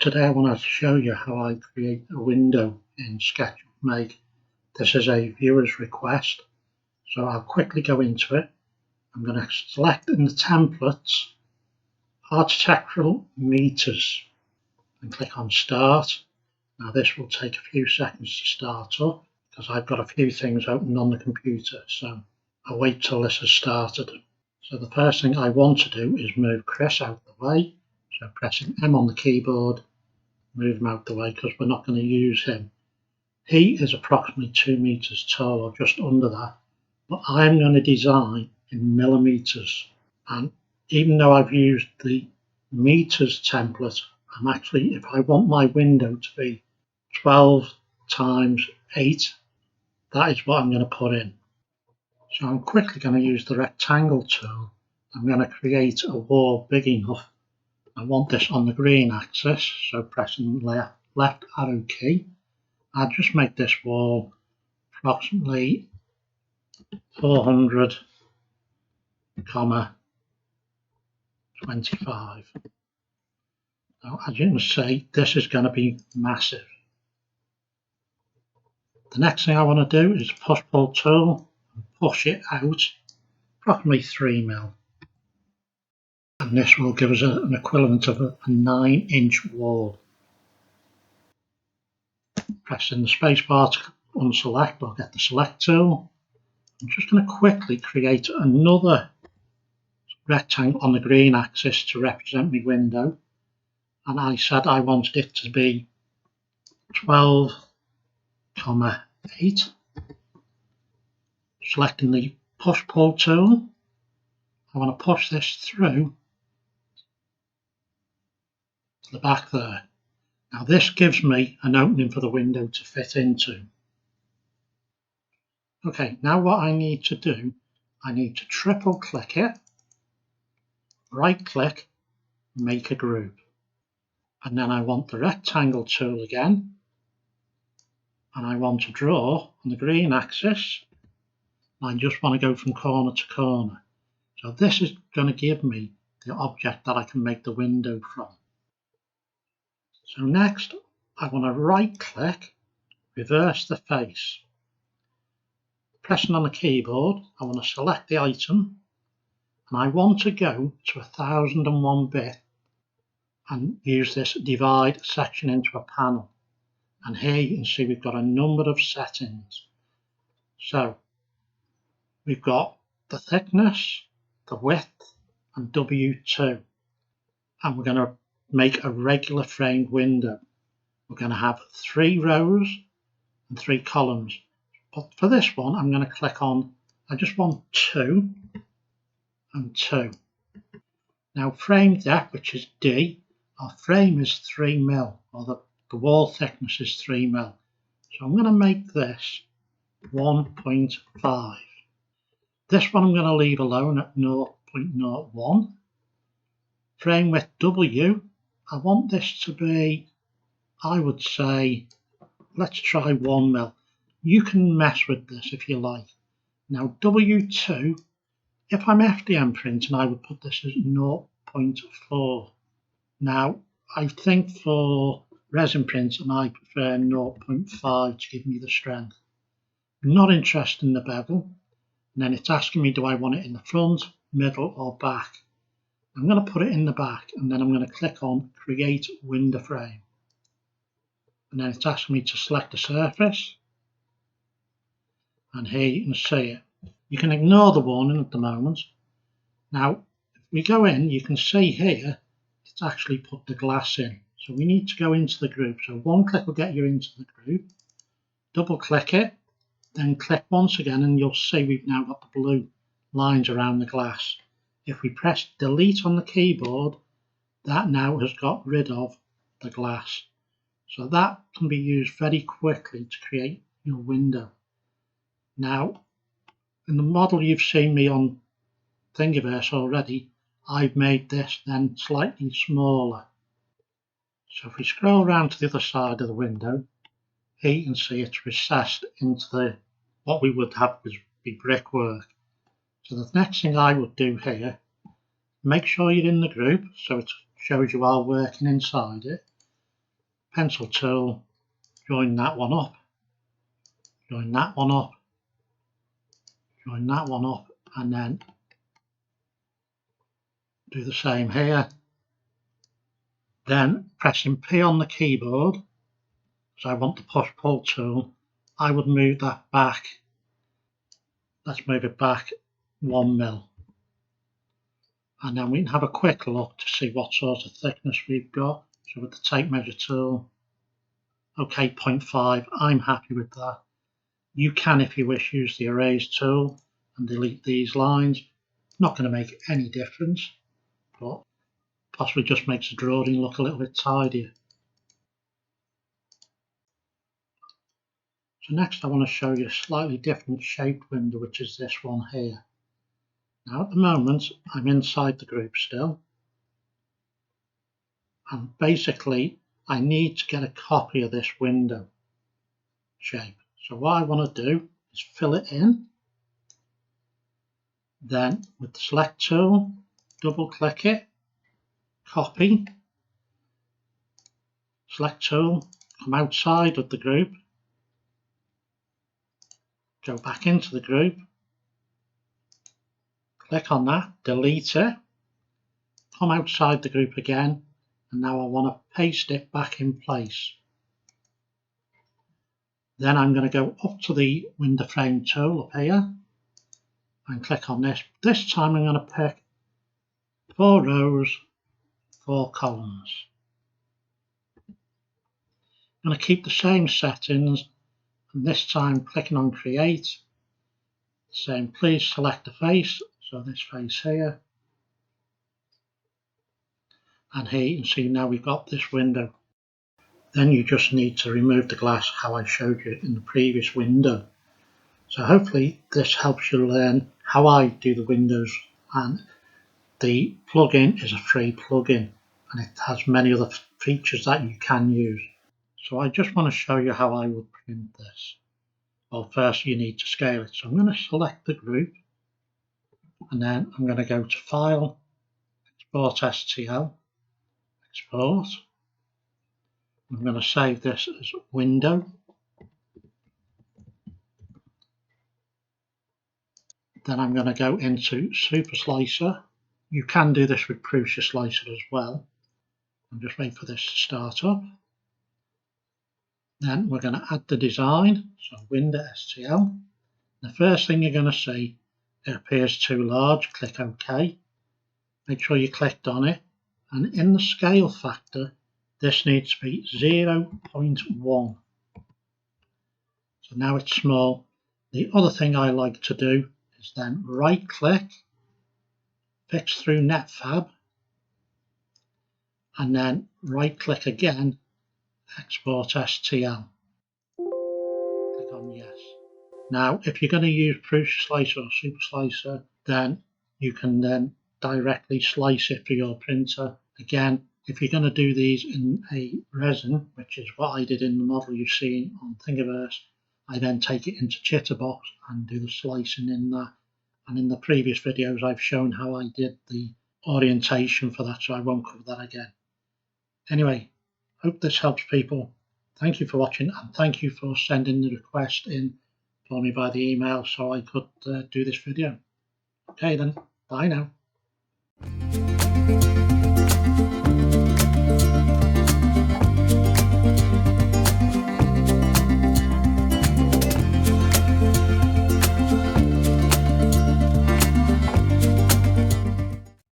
Today I want to show you how I create a window in SketchUp Make. This is a viewer's request, so I'll quickly go into it. I'm going to select in the templates architectural meters and click on start. Now this will take a few seconds to start up because I've got a few things open on the computer, so I'll wait till this has started. So the first thing I want to do is move Chris out of the way, so pressing M on the keyboard, move him out the way because we're not going to use him. He is approximately 2 meters tall or just under that, but I'm going to design in millimeters, and even though I've used the meters template, I'm actually, if I want my window to be 12 times 8, that is what I'm going to put in. So I'm quickly going to use the rectangle tool. I'm going to create a wall big enough. I want this on the green axis, so pressing left arrow key. I'll just make this wall approximately 400, 25. Now, as you can see, this is going to be massive. The next thing I want to do is push pull tool and push it out approximately 3 mil. And this will give us an equivalent of a 9-inch wall. Pressing the spacebar to unselect or get the select tool. I'm just going to quickly create another rectangle on the green axis to represent my window, and I said I wanted it to be 12, 8. Selecting the push pull tool, I want to push this through to the back there. Now this gives me an opening for the window to fit into. Okay, now what I need to do, I need to triple click it, right click, make a group. And then I want the rectangle tool again, and I want to draw on the green axis. I just want to go from corner to corner. So this is going to give me the object that I can make the window from. So next, I want to right click, reverse the face. Pressing on the keyboard, I want to select the item, and I want to go to 1001 bit and use this divide section into a panel. And here you can see we've got a number of settings. So we've got the thickness, the width, and W2. And we're going to make a regular framed window. We're going to have 3 rows and 3 columns. But for this one, I'm going to click on, I just want 2 and 2. Now frame depth, which is D, our frame is 3 mil, or the wall thickness is 3 mil. So I'm going to make this 1.5. This one I'm going to leave alone at 0.01. Frame width W, I want this to be, I would say, let's try 1 mil. You can mess with this if you like. Now W2, if I'm FDM printing, I would put this as 0.4. Now I think for resin printing I prefer 0.5 to give me the strength. I'm not interested in the bevel. And then it's asking me, do I want it in the front, middle or back? I'm going to put it in the back, and then I'm going to click on create window frame. And then it's asking me to select the surface. And here you can see it. You can ignore the warning at the moment. Now, if we go in, you can see here, it's actually put the glass in. So we need to go into the group. So one click will get you into the group. Double click it, then click once again, and you'll see we've now got the blue lines around the glass. If we press delete on the keyboard, that now has got rid of the glass. So that can be used very quickly to create your window. Now, in the model you've seen me on Thingiverse already, I've made this then slightly smaller. So if we scroll around to the other side of the window, here you can see it's recessed into what we would have would be brickwork. So the next thing I would do here, make sure you're in the group so it shows you are working inside it. pencil tool, join that one up, join that one up, join that one up, and then do the same here. Then pressing P on the keyboard, because I want the push-pull tool, I would move that back. Let's move it back 1 mil. And then we can have a quick look to see what sort of thickness we've got. So with the tape measure tool, okay, 0.5, I'm happy with that. You can, if you wish, use the erase tool and delete these lines. Not going to make any difference, but possibly just makes the drawing look a little bit tidier. So next I want to show you a slightly different shaped window, which is this one here. Now at the moment I'm inside the group still, and basically I need to get a copy of this window shape. So what I want to do is fill it in, then with the select tool, double click it, copy, select tool, come outside of the group, go back into the group, click on that, delete it, come outside the group again, and now I want to paste it back in place. Then I'm going to go up to the window frame tool up here and click on this. This time I'm going to pick 4 rows, 4 columns. I'm going to keep the same settings, and this time clicking on create, saying please select the face, so this face here, and here you can see now we've got this window. Then you just need to remove the glass how I showed you in the previous window. So hopefully this helps you learn how I do the windows, and the plugin is a free plugin and it has many other features that you can use. So I just want to show you how I would print this. Well, first you need to scale it. So I'm going to select the group and then I'm going to go to File, Export STL, Export. I'm going to save this as Window. Then I'm going to go into Super Slicer. You can do this with Prusa Slicer as well. I'm just waiting for this to start up. Then we're going to add the design, so Window STL. The first thing you're going to see, it appears too large, click OK. Make sure you clicked on it, and in the scale factor, this needs to be 0.1. So now it's small. The other thing I like to do is then right click, fix through Netfab, and then right click again, export STL. Click on yes. Now if you're going to use Prusa Slicer or Super Slicer, then you can then directly slice it for your printer. Again, if you're going to do these in a resin, which is what I did in the model you've seen on Thingiverse, I then take it into Chitterbox and do the slicing in that. And in the previous videos I've shown how I did the orientation for that, so I won't cover that again. Anyway, hope this helps people. Thank you for watching, and thank you for sending the request in for me by the email so I could do this video. Okay then, bye now.